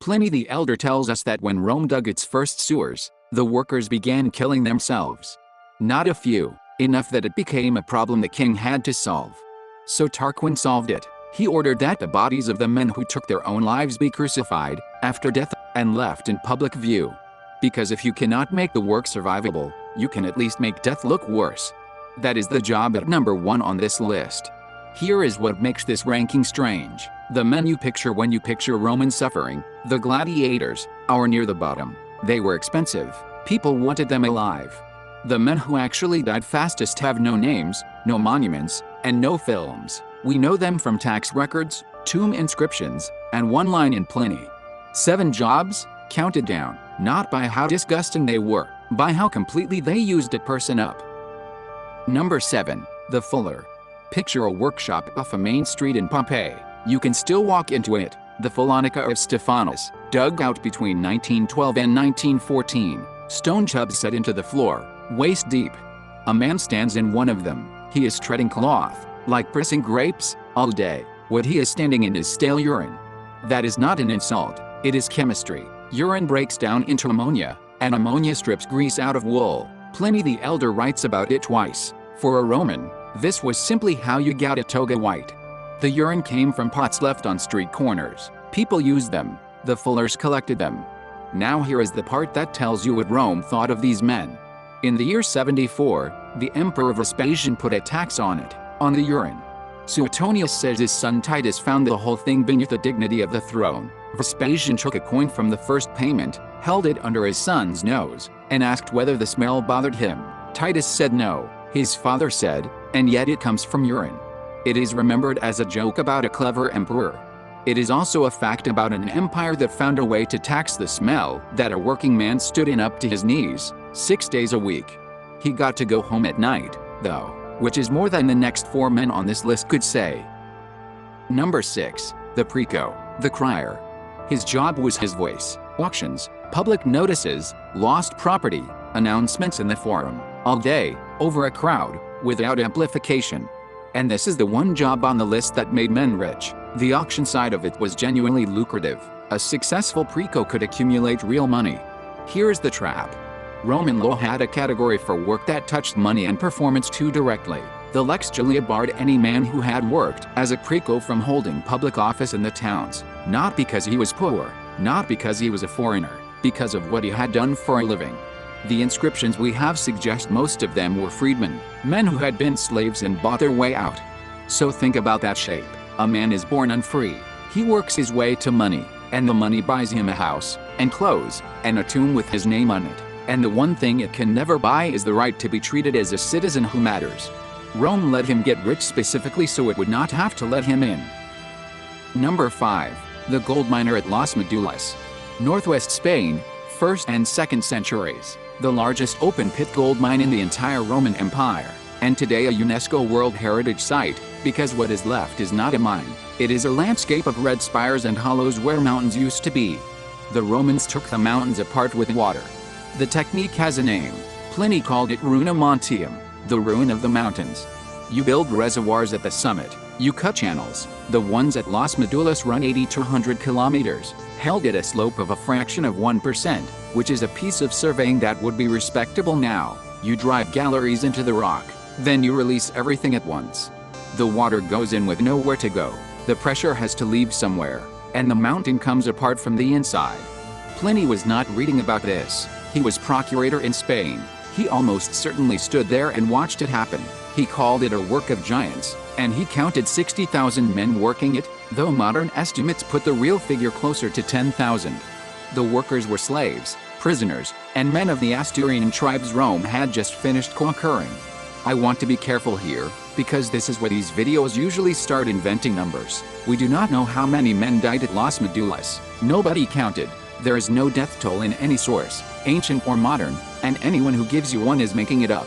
Pliny the Elder tells us that when Rome dug its first sewers, the workers began killing themselves. Not a few, enough that it became a problem the king had to solve. So Tarquin solved it. He ordered that the bodies of the men who took their own lives be crucified, after death, and left in public view. Because if you cannot make the work survivable, you can at least make death look worse. That is the job at number 1 on this list. Here is what makes this ranking strange. The men you picture when you picture Roman suffering, the gladiators, are near the bottom. They were expensive. People wanted them alive. The men who actually died fastest have no names, no monuments, and no films. We know them from tax records, tomb inscriptions, and one line in Pliny. 7 jobs, counted down, not by how disgusting they were, by how completely they used a person up. Number 7. The Fuller. Picture a workshop off a main street in Pompeii. You can still walk into it, the Falonica of Stephanus, dug out between 1912 and 1914, stone tubs set into the floor, waist deep. A man stands in one of them. He is treading cloth, like pressing grapes, all day. What he is standing in is stale urine. That is not an insult, it is chemistry. Urine breaks down into ammonia, and ammonia strips grease out of wool. Pliny the Elder writes about it twice. For a Roman, this was simply how you got a toga white. The urine came from pots left on street corners. People used them. The fullers collected them. Now here is the part that tells you what Rome thought of these men. In the year 74, the Emperor Vespasian put a tax on it, on the urine. Suetonius says his son Titus found the whole thing beneath the dignity of the throne. Vespasian took a coin from the first payment, held it under his son's nose, and asked whether the smell bothered him. Titus said no. His father said, and yet it comes from urine. It is remembered as a joke about a clever emperor. It is also a fact about an empire that found a way to tax the smell that a working man stood in up to his knees, 6 days a week. He got to go home at night, though, which is more than the next 4 men on this list could say. Number 6. The Preco, the Crier. His job was his voice, auctions, public notices, lost property, announcements in the forum, all day, over a crowd, without amplification. And this is the one job on the list that made men rich. The auction side of it was genuinely lucrative. A successful preco could accumulate real money. Here's the trap. Roman law had a category for work that touched money and performance too directly. The Lex Julia barred any man who had worked as a preco from holding public office in the towns, not because he was poor, not because he was a foreigner, because of what he had done for a living. The inscriptions we have suggest most of them were freedmen, men who had been slaves and bought their way out. So think about that shape. A man is born unfree. He works his way to money, and the money buys him a house, and clothes, and a tomb with his name on it. And the one thing it can never buy is the right to be treated as a citizen who matters. Rome let him get rich specifically so it would not have to let him in. Number 5. The gold miner at Las Médulas. Northwest Spain, 1st and 2nd centuries. The largest open-pit gold mine in the entire Roman Empire, and today a UNESCO World Heritage Site, because what is left is not a mine. It is a landscape of red spires and hollows where mountains used to be. The Romans took the mountains apart with water. The technique has a name. Pliny called it Runa Montium, the ruin of the mountains. You build reservoirs at the summit. You cut channels. The ones at Las Médulas run 80 to 100 kilometers, held at a slope of a fraction of 1%, which is a piece of surveying that would be respectable now. You drive galleries into the rock. Then you release everything at once. The water goes in with nowhere to go. The pressure has to leave somewhere, and the mountain comes apart from the inside. Pliny was not reading about this. He was procurator in Spain. He almost certainly stood there and watched it happen. He called it a work of giants, and he counted 60,000 men working it, though modern estimates put the real figure closer to 10,000. The workers were slaves, prisoners, and men of the Asturian tribes Rome had just finished conquering. I want to be careful here, because this is where these videos usually start inventing numbers. We do not know how many men died at Las Médulas. Nobody counted. There is no death toll in any source, ancient or modern, and anyone who gives you one is making it up.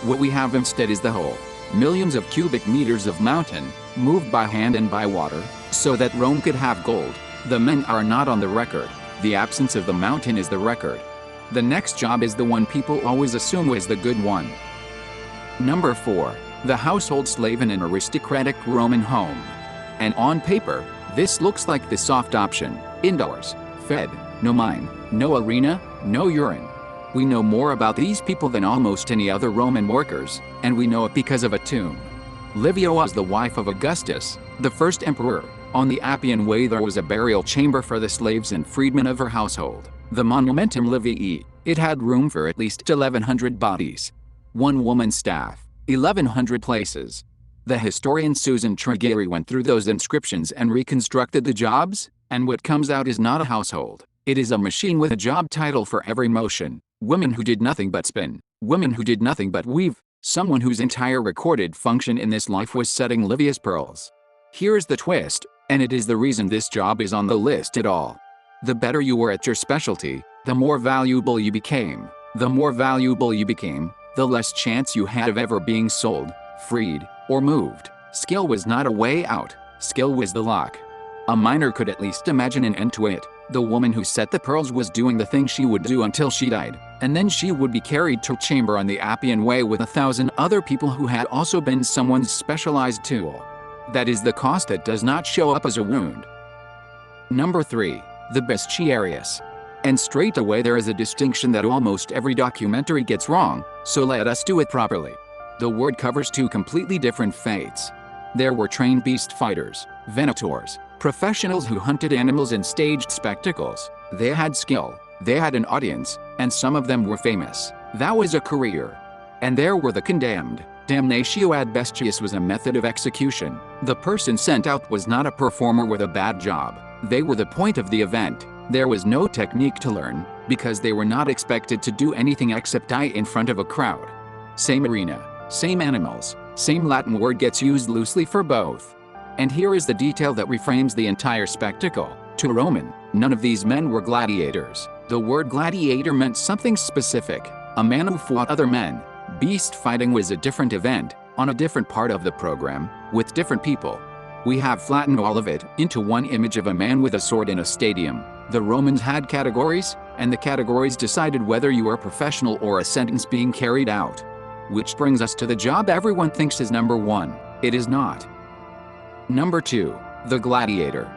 What we have instead is the whole. Millions of cubic meters of mountain, moved by hand and by water, so that Rome could have gold. The men are not on the record. The absence of the mountain is the record. The next job is the one people always assume was the good one. Number 4. The household slave in an aristocratic Roman home. And on paper, this looks like the soft option. Indoors, fed, no mine, no arena, no urine. We know more about these people than almost any other Roman workers, and we know it because of a tomb. Livia was the wife of Augustus, the first emperor. On the Appian Way there was a burial chamber for the slaves and freedmen of her household, the Monumentum Liviae. It had room for at least 1,100 bodies. One woman's staff, 1,100 places. The historian Susan Tregary went through those inscriptions and reconstructed the jobs, and what comes out is not a household. It is a machine with a job title for every motion. Women who did nothing but spin. Women who did nothing but weave. Someone whose entire recorded function in this life was setting Livia's pearls. Here's the twist, and it is the reason this job is on the list at all. The better you were at your specialty, the more valuable you became. The more valuable you became, the less chance you had of ever being sold, freed, or moved. Skill was not a way out, skill was the lock. A miner could at least imagine an end to it. The woman who set the pearls was doing the thing she would do until she died, and then she would be carried to a chamber on the Appian Way with 1,000 other people who had also been someone's specialized tool. That is the cost that does not show up as a wound. Number 3. The bestiarius. And straight away there is a distinction that almost every documentary gets wrong, so let us do it properly. The word covers two completely different fates. There were trained beast fighters, venators, professionals who hunted animals and staged spectacles. They had skill, they had an audience, and some of them were famous. That was a career. And there were the condemned. Damnatio ad bestias was a method of execution. The person sent out was not a performer with a bad job. They were the point of the event. There was no technique to learn, because they were not expected to do anything except die in front of a crowd. Same arena, same animals, same Latin word gets used loosely for both. And here is the detail that reframes the entire spectacle. To a Roman, none of these men were gladiators. The word gladiator meant something specific, a man who fought other men. Beast fighting was a different event, on a different part of the program, with different people. We have flattened all of it into one image of a man with a sword in a stadium. The Romans had categories, and the categories decided whether you were professional or a sentence being carried out. Which brings us to the job everyone thinks is number 1. It is not. Number 2. The gladiator.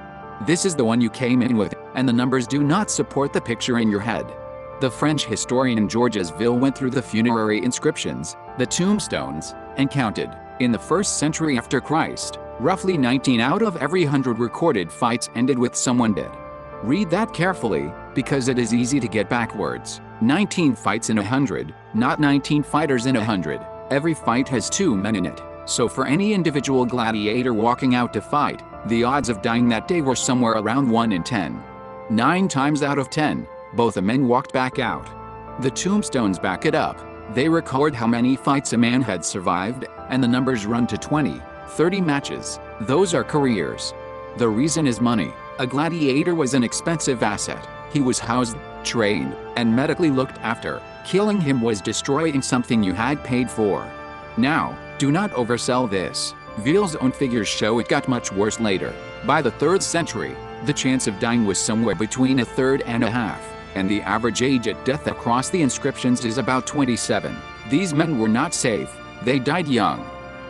This is the one you came in with, and the numbers do not support the picture in your head. The French historian Georges Ville went through the funerary inscriptions, the tombstones, and counted. In the 1st century after Christ, roughly 19 out of every 100 recorded fights ended with someone dead. Read that carefully, because it is easy to get backwards. 19 fights in 100, not 19 fighters in 100. Every fight has 2 men in it. So for any individual gladiator walking out to fight, the odds of dying that day were somewhere around 1 in 10. 9 times out of 10, both the men walked back out. The tombstones back it up. They record how many fights a man had survived, and the numbers run to 20, 30 matches. Those are careers. The reason is money. A gladiator was an expensive asset. He was housed, trained, and medically looked after. Killing him was destroying something you had paid for. Now, do not oversell this. Ville's own figures show it got much worse later. By the 3rd century, the chance of dying was somewhere between 1/3 and 1/2, and the average age at death across the inscriptions is about 27. These men were not safe. They died young.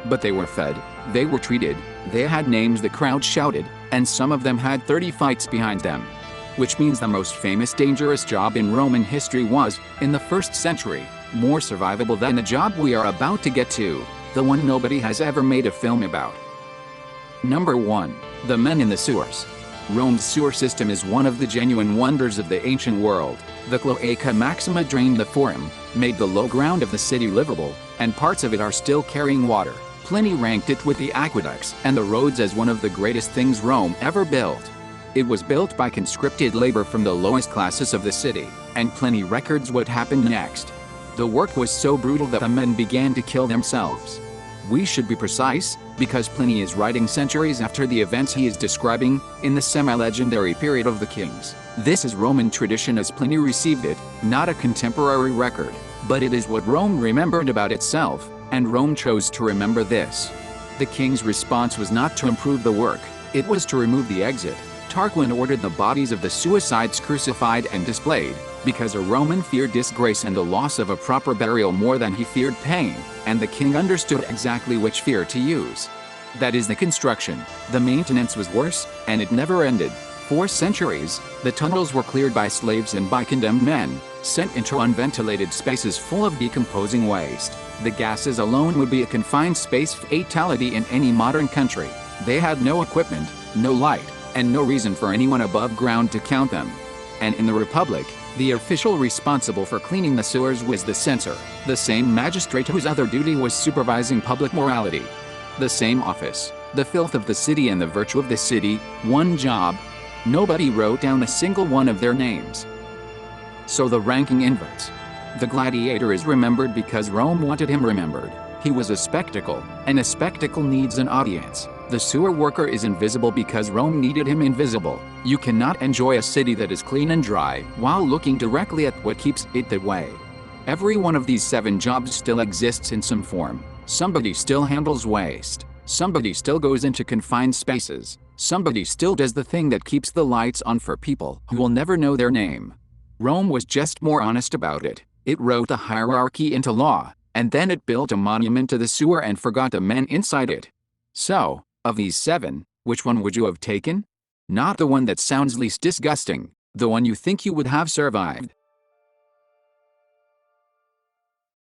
But they were fed, they were treated, they had names the crowd shouted, and some of them had 30 fights behind them. Which means the most famous dangerous job in Roman history was, in the 1st century, more survivable than the job we are about to get to, the one nobody has ever made a film about. Number 1. The men in the sewers. Rome's sewer system is one of the genuine wonders of the ancient world. The Cloaca Maxima drained the Forum, made the low ground of the city livable, and parts of it are still carrying water. Pliny ranked it with the aqueducts and the roads as one of the greatest things Rome ever built. It was built by conscripted labor from the lowest classes of the city, and Pliny records what happened next. The work was so brutal that the men began to kill themselves. We should be precise, because Pliny is writing centuries after the events he is describing, in the semi-legendary period of the kings. This is Roman tradition as Pliny received it, not a contemporary record, but it is what Rome remembered about itself, and Rome chose to remember this. The king's response was not to improve the work, it was to remove the exit. Tarquin ordered the bodies of the suicides crucified and displayed, because a Roman feared disgrace and the loss of a proper burial more than he feared pain, and the king understood exactly which fear to use. That is the construction. The maintenance was worse, and it never ended. For centuries, the tunnels were cleared by slaves and by condemned men, sent into unventilated spaces full of decomposing waste. The gases alone would be a confined space fatality in any modern country. They had no equipment, no light, and no reason for anyone above ground to count them. And in the Republic, the official responsible for cleaning the sewers was the censor, the same magistrate whose other duty was supervising public morality. The same office, the filth of the city and the virtue of the city, one job. Nobody wrote down a single one of their names. So the ranking inverts. The gladiator is remembered because Rome wanted him remembered. He was a spectacle, and a spectacle needs an audience. The sewer worker is invisible because Rome needed him invisible. You cannot enjoy a city that is clean and dry while looking directly at what keeps it that way. Every one of these 7 jobs still exists in some form. Somebody still handles waste. Somebody still goes into confined spaces. Somebody still does the thing that keeps the lights on for people who will never know their name. Rome was just more honest about it. It wrote the hierarchy into law, and then it built a monument to the sewer and forgot the men inside it. So, of these 7, which one would you have taken? Not the one that sounds least disgusting, the one you think you would have survived.